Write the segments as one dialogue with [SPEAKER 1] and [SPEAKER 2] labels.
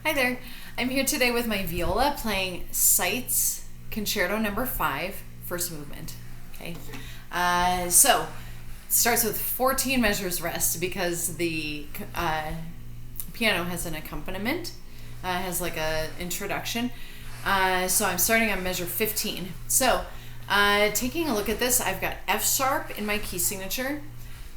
[SPEAKER 1] Hi there. I'm here today with my viola playing Seitz Concerto No. 5, first movement. Okay, so it starts with 14 measures rest because the piano has an accompaniment, has like a introduction. So I'm starting on measure 15. So taking a look at this, I've got F sharp in my key signature.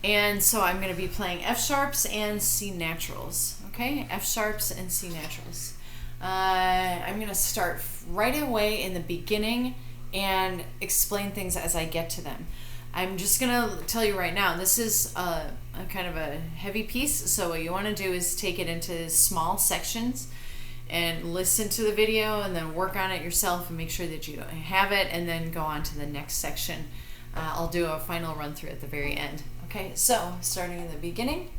[SPEAKER 1] And so I'm going to be playing F sharps and C naturals. Okay, F sharps and C naturals. I'm going to start right away in the beginning and explain things as I get to them. I'm just going to tell you right now, this is a kind of a heavy piece, so what you want to do is take it into small sections and listen to the video and then work on it yourself and make sure that you have it, and then go on to the next section. I'll do a final run through at the very end. Okay, so starting in the beginning.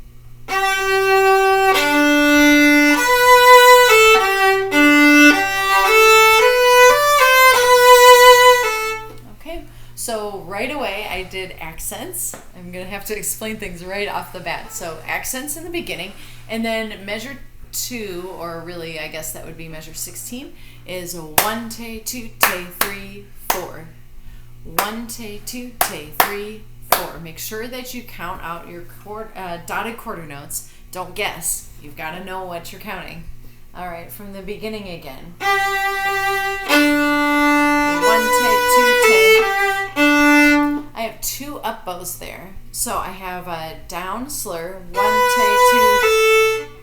[SPEAKER 1] Okay, so right away I did accents. I'm going to have to explain things right off the bat. So accents in the beginning, and then measure 2, or really I guess that would be measure 16, is 1, 2, 3, 4. 1, 2, 3, 4. Make sure that you count out your dotted quarter notes. Don't guess. You've got to know what you're counting. All right, from the beginning again. 1, 2, 2. I have 2 up bows there. So I have a down slur. 1, 2,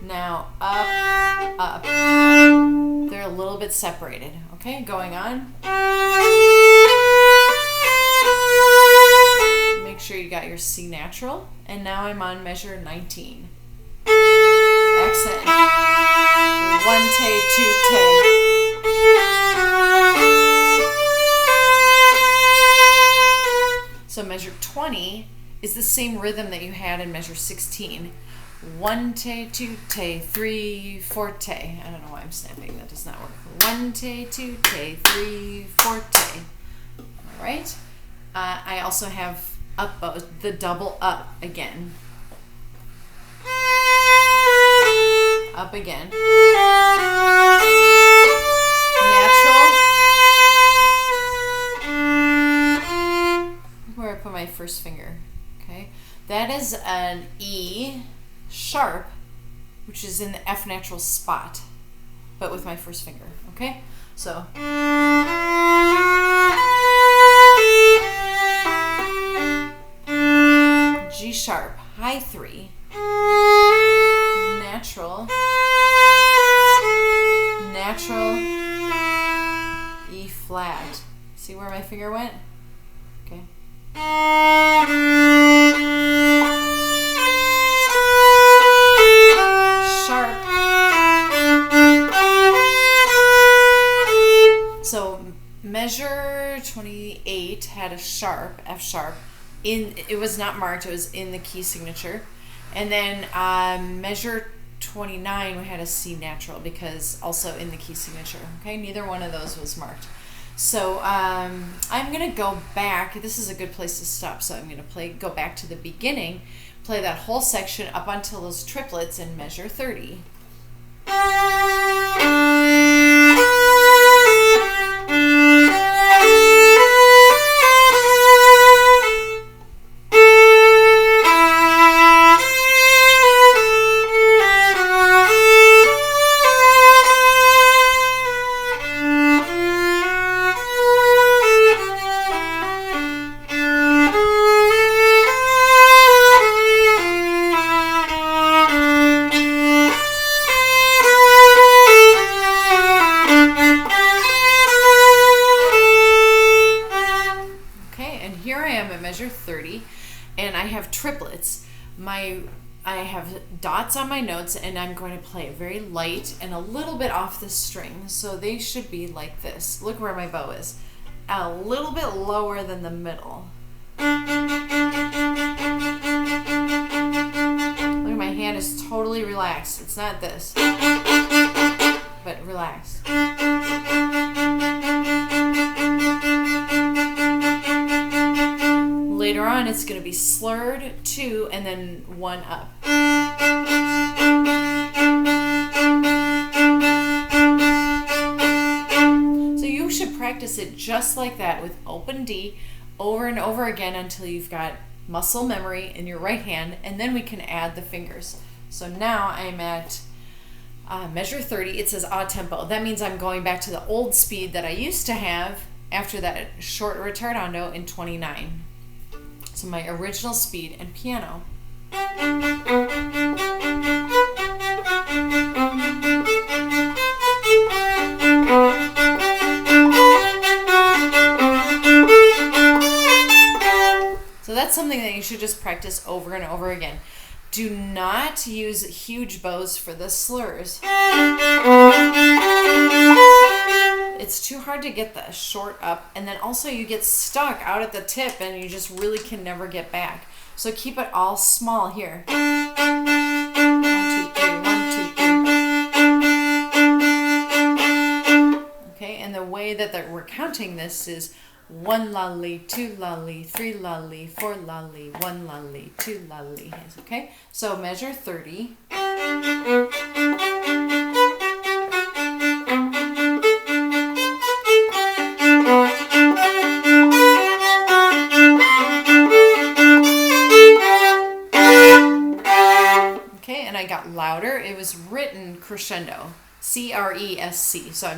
[SPEAKER 1] 2. Now up, up. They're a little bit separated. Okay, going on. Make sure you got your C natural, and now I'm on measure 19. Accent. 1, 2, 2. So measure 20 is the same rhythm that you had in measure 16. 1, 2, 3, 4. I don't know why I'm snapping. That does not work. 1, 2, 3, 4. All right. I also have up bows, the double up again. Up again. Natural. Where I put my first finger. Okay. That is an E sharp, which is in the F natural spot, but with my first finger. Okay. So. G sharp, high 3, natural, natural, E flat. See where my finger went? Okay. Sharp. So measure 28 had a sharp, F sharp. It was not marked, it was in the key signature. And then measure 29 we had a C natural, because also in the key signature. Okay, neither one of those was marked. So I'm gonna go back. This is a good place to stop, so I'm gonna go back to the beginning, play that whole section up until those triplets in measure 30. Measure 30, and I have triplets. I have dots on my notes, and I'm going to play it very light and a little bit off the string, so they should be like this. Look where my bow is. A little bit lower than the middle. Look, my hand is totally relaxed. It's not this, but relaxed. Later on, it's going to be slurred 2 and then 1 up. practice it just like that with open D over and over again until you've got muscle memory in your right hand, and then we can add the fingers. So now I'm at measure 30. It says a tempo. That means I'm going back to the old speed that I used to have after that short ritardando in 29. So my original speed and piano. So that's something that you should just practice over and over again. Do not use huge bows for the slurs. It's too hard to get the short up, and then also you get stuck out at the tip and you just really can never get back. So keep it all small here. 1, 2, 3, 1, 2, 3. Okay, and the way that we're counting this is 1 lolly, 2 lolly, 3 lolly, 4 lolly, 1 lolly, 2 lolly. Okay, so measure 30. Okay, and I got louder. It was written crescendo, C-R-E-S-C. So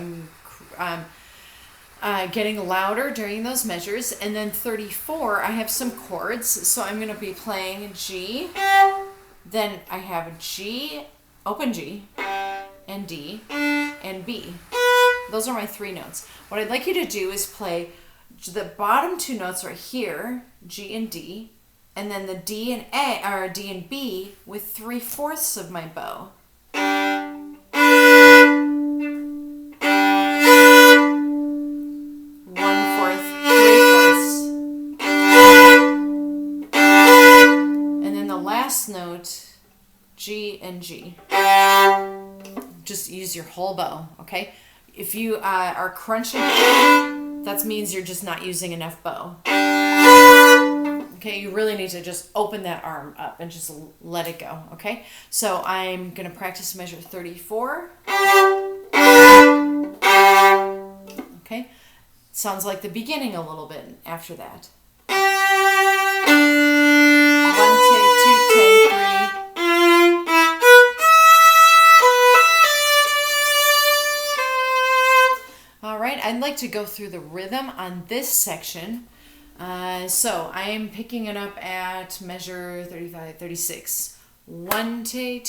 [SPEAKER 1] I'm getting louder during those measures. And then 34, I have some chords. So I'm going to be playing G. Then I have G, open G, and D, and B. Those are my 3 notes. What I'd like you to do is play the bottom 2 notes right here, G and D, and then the D and A, or D and B with 3/4 of my bow. 1/4, 3/4. And then the last note, G and G. Just use your whole bow, okay? If you are crunching, that means you're just not using enough bow. Okay, you really need to just open that arm up and just let it go, okay? So I'm going to practice measure 34. Okay, sounds like the beginning a little bit after that. 1, 2, 3. All right, I'd like to go through the rhythm on this section. So I am picking it up at measure 35, 36. 1, 2,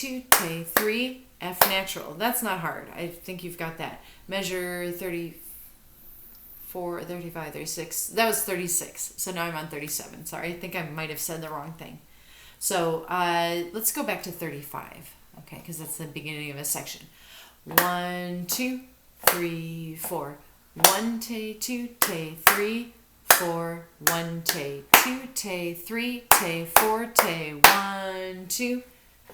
[SPEAKER 1] 3, F natural. That's not hard. I think you've got that. Measure 34, 35, 36. That was 36. So now I'm on 37. Sorry, I think I might have said the wrong thing. So let's go back to 35. Okay, because that's the beginning of a section. 1, 2, 3, 4. 1, 2, 3, 4. 1, 2, 3, 4. 1, 2,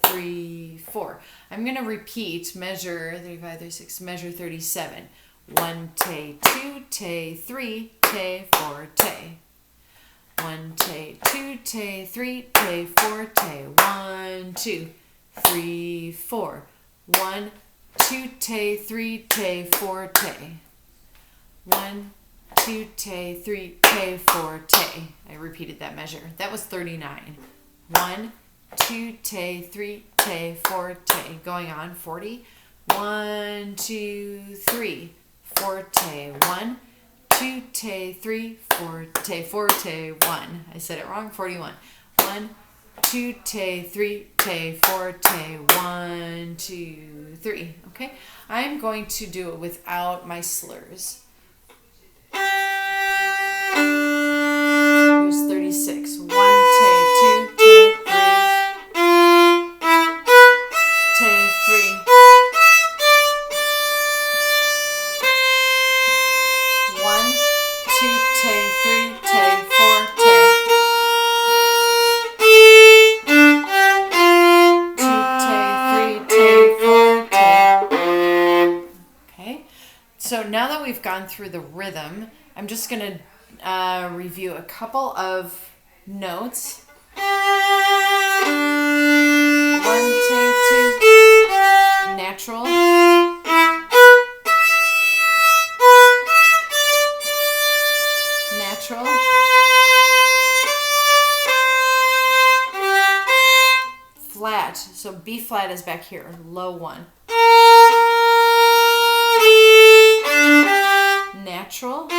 [SPEAKER 1] 3, 4. I'm going to repeat measure 35, 36, measure 37. 1, 2, 3, 4. 1, 2, 3, 4. 1, 2, 3, 4. 1, 2, 3, 4. 1, 2, 3, 4. I repeated that measure. That was 39. 1, 2, 3, 4. Going on 40. 1, 2, 3, 4. 1, 2, 3, 4. 1. I said it wrong. 41. 1, 2, 3, 4. 1, 2, 3. Okay. I'm going to do it without my slurs. Here's 36. 1, 2, 3. 1, 2, 3, 4. 2, 3, 4. Okay. So now that we've gone through the rhythm, I'm just going to review a couple of notes. 1, 2, 2. Natural. natural, flat, so B flat is back here, low 1, natural,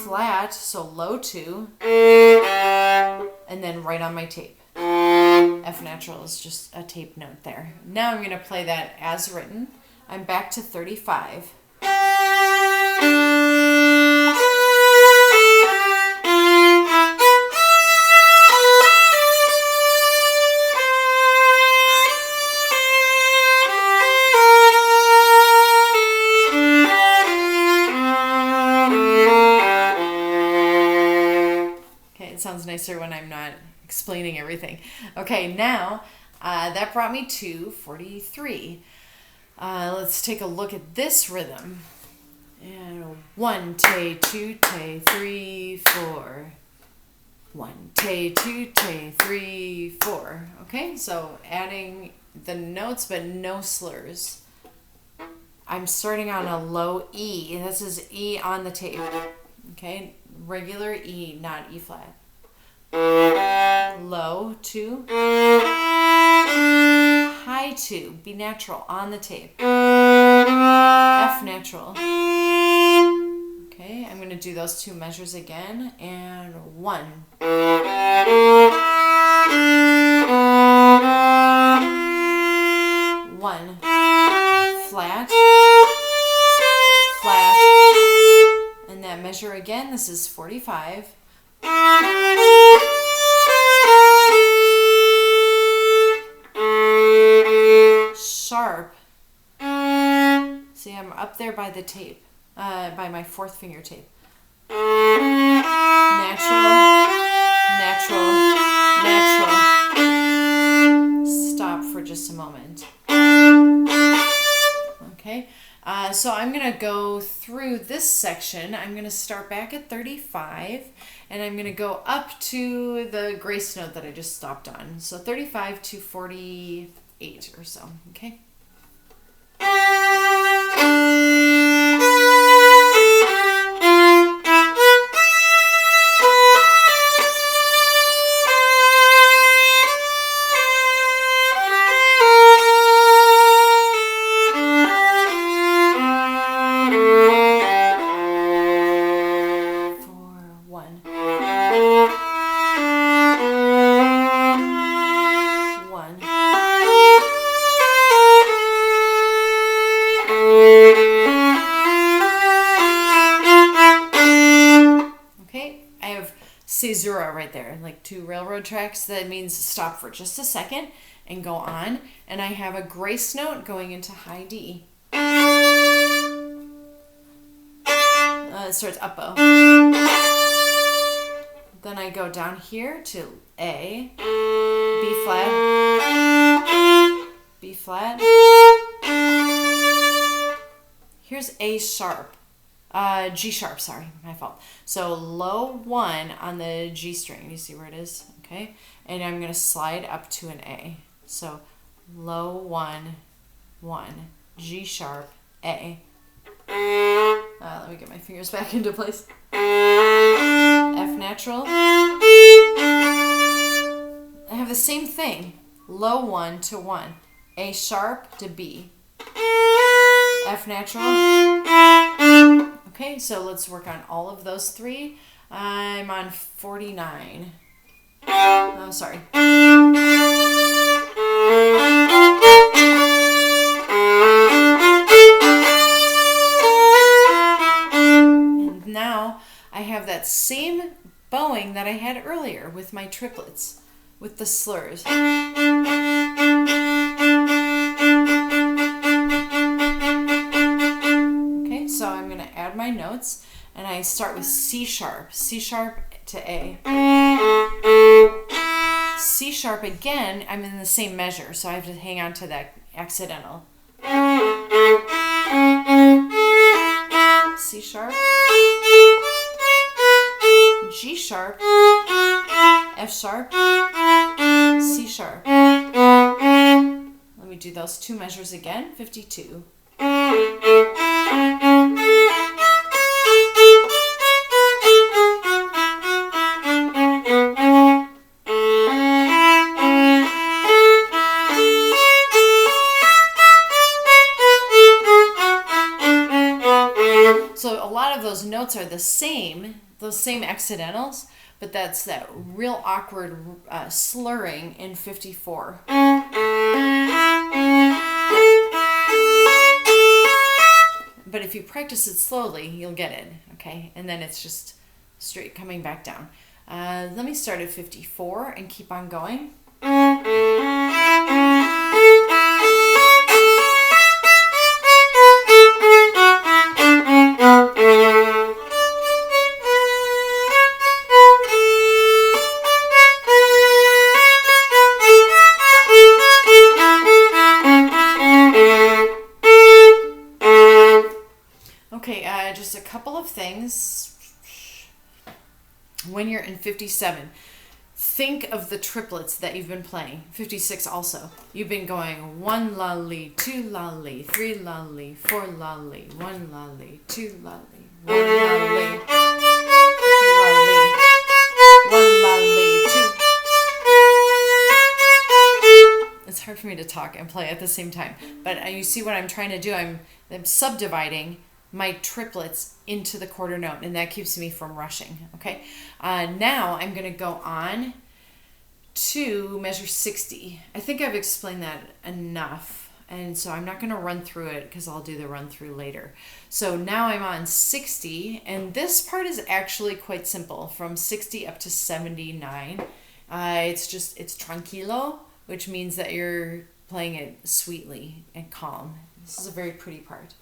[SPEAKER 1] flat, so low 2, and then right on my tape. F natural is just a tape note there. Now I'm going to play that as written. I'm back to 35. Sounds nicer when I'm not explaining everything. Okay, now that brought me to 43. Let's take a look at this rhythm. And 1 tay 2 tay 3 4. 1 tay 2 tay 3 4. Okay, so adding the notes but no slurs. I'm starting on a low E. This is E on the tape. Okay, regular E, not E flat. Low 2, high 2, B natural on the tape, F natural. Okay, I'm going to do those 2 measures again, and 1. 1, flat, flat, and that measure again, this is 45. Sharp. See, I'm up there by the tape, by my 4th finger tape. Natural, natural, natural. Stop for just a moment. Okay, so I'm going to go through this section. I'm going to start back at 35, and I'm going to go up to the grace note that I just stopped on. So 35 to 48 or so, okay? Caesura right there, like 2 railroad tracks. That means stop for just a second and go on. And I have a grace note going into high D. It starts up O. Then I go down here to A, B flat, B flat. Here's A sharp. G sharp, sorry, my fault. So low 1 on the G string. You see where it is? Okay. And I'm going to slide up to an A. So low 1, 1, G sharp, A. Let me get my fingers back into place. F natural. I have the same thing. Low 1 to 1. A sharp to B. F natural. Okay, so let's work on all of those 3. I'm on 49. Oh, sorry. And now I have that same bowing that I had earlier with my triplets, with the slurs. So I'm going to add my notes, and I start with C sharp to A. C sharp again, I'm in the same measure, so I have to hang on to that accidental. C sharp, G sharp, F sharp, C sharp. Let me do those 2 measures again, 52. of those notes are the same, those same accidentals, but that's that real awkward slurring in 54. But if you practice it slowly, you'll get it, okay? And then it's just straight coming back down. Let me start at 54 and keep on going. Okay, just a couple of things. When you're in 57, think of the triplets that you've been playing. 56 also. You've been going 1 lolly, 2 lolly, 3 lolly, 4 lolly, 1 lolly, 2 lolly, 1 lolly, 2 lolly, 1 lolly, 2. It's hard for me to talk and play at the same time. But you see what I'm trying to do? I'm subdividing my triplets into the quarter note, and that keeps me from rushing. Okay, now I'm going to go on to measure 60. I think I've explained that enough, and so I'm not going to run through it because I'll do the run through later. So now I'm on 60, and this part is actually quite simple, from 60 up to 79. It's tranquilo, which means that you're playing it sweetly and calm. This is a very pretty part.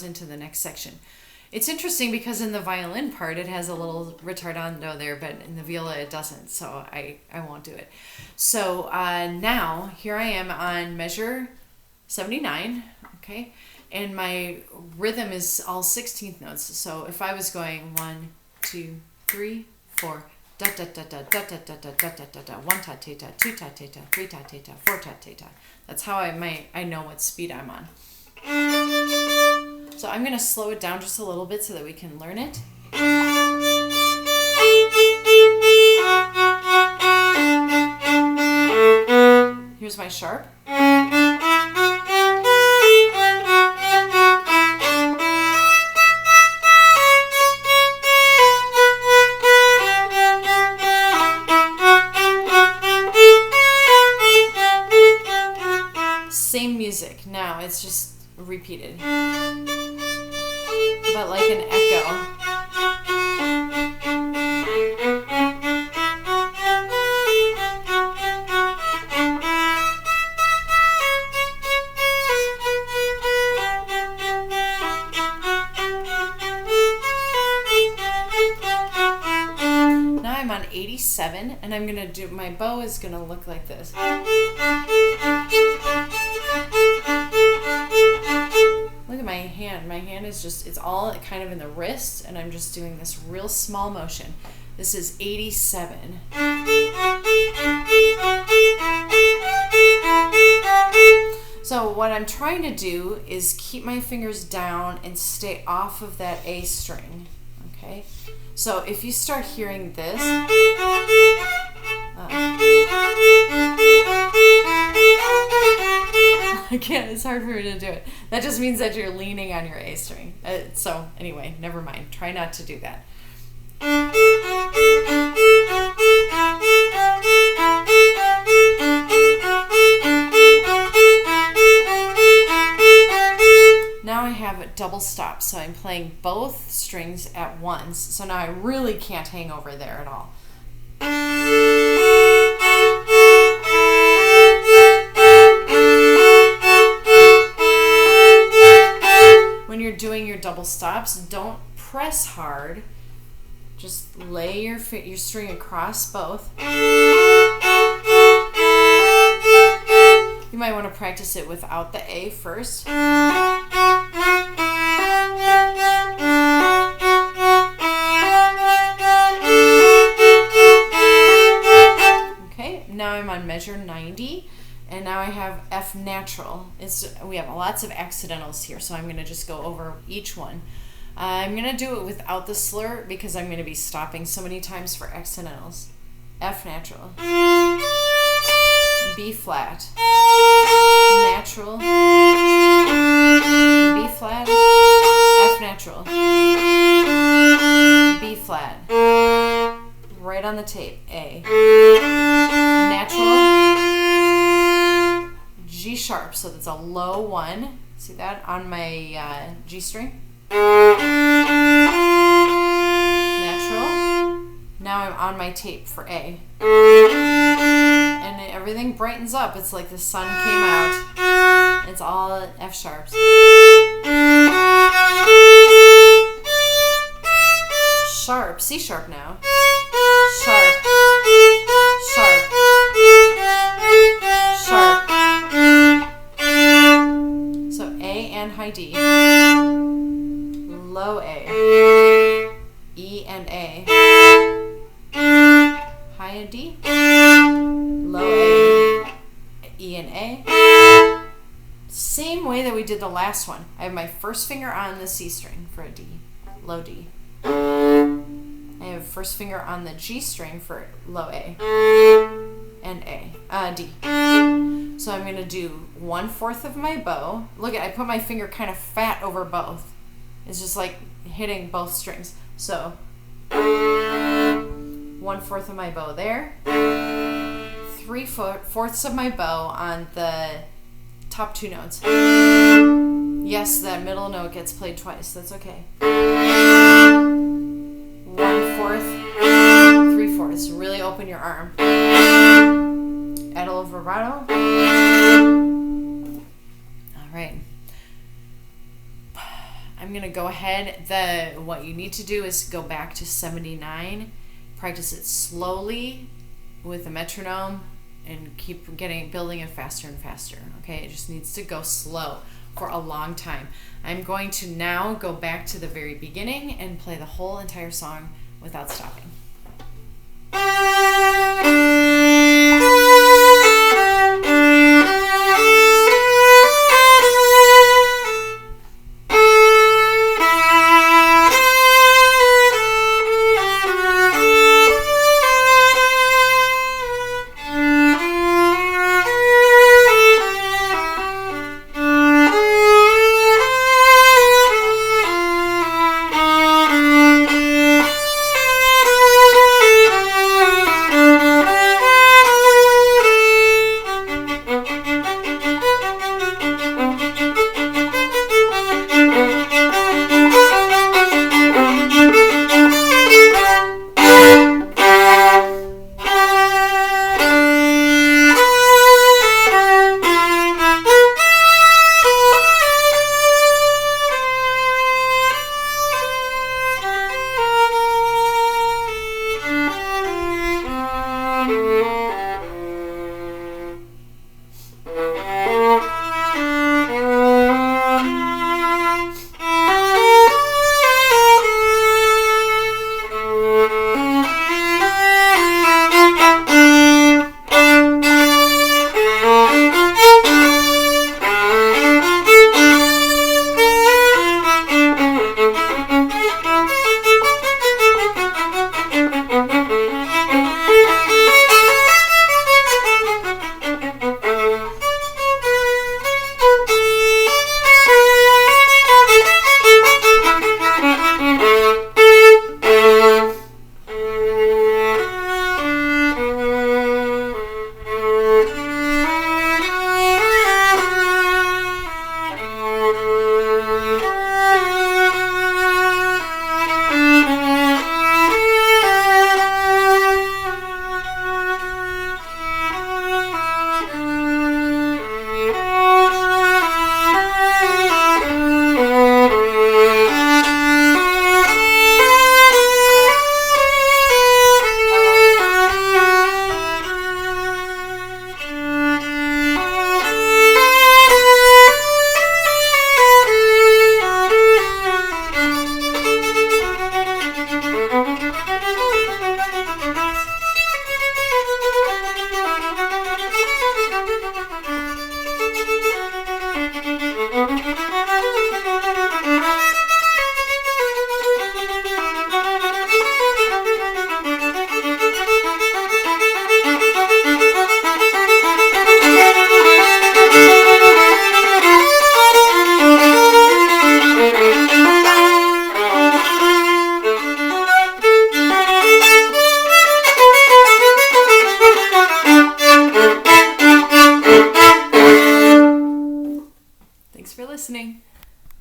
[SPEAKER 1] Into the next section. It's interesting because in the violin part it has a little ritardando there, but in the viola it doesn't, so I won't do it. So now here I am on measure 79, okay, and my rhythm is all 16th notes. So if I was going 1, 2, 3, 4, da da da da da da da da da da da da, 1 ta ta ta, 2 ta ta ta, 3 ta ta ta, 4 ta ta ta. That's how I know what speed I'm on. So I'm going to slow it down just a little bit so that we can learn it. Here's my sharp. Same music. Now it's just repeated. But like an echo. Now I'm on 87, and I'm gonna do, my bow is gonna look like this. Look at my hand. My hand is just, it's all kind of in the wrist, and I'm just doing this real small motion. This is 87. So what I'm trying to do is keep my fingers down and stay off of that A string, okay? So if you start hearing this, I can't, it's hard for me to do it. That just means that you're leaning on your A string. So anyway, never mind. Try not to do that. Now I have a double stop, so I'm playing both strings at once. So now I really can't hang over there at all. double stops. Don't press hard. Just lay your string across both. You might want to practice it without the A first. Okay, now I'm on measure 90, and now I have F natural. We have lots of accidentals here, so I'm going to just go over each one. I'm going to do it without the slur because I'm going to be stopping so many times for accidentals. F natural. B flat. Natural. B flat. F natural. B flat. Right on the tape. A. Natural. G sharp. So that's a low 1. See that on my G string? Natural. Now I'm on my tape for A. And everything brightens up. It's like the sun came out. It's all F sharps. Sharp. C sharp now. Sharp. Sharp. Sharp. So A and high D. Low A. E and A. High and D. Low A. E and A. Same way that we did the last one. I have my first finger on the C string for a D. Low D. I have first finger on the G string for low A and D. So I'm going to do 1/4 of my bow. Look at, I put my finger kind of fat over both. It's just like hitting both strings. So 1/4 of my bow there. 3/4 of my bow on the top 2 notes. Yes, that middle note gets played twice. That's okay. 1/4, 3/4. Really open your arm. Add a little vibrato. All right. I'm going to go ahead. What you need to do is go back to 79. Practice it slowly with a metronome and keep building it faster and faster. Okay, it just needs to go slow for a long time. I'm going to now go back to the very beginning and play the whole entire song without stopping. listening.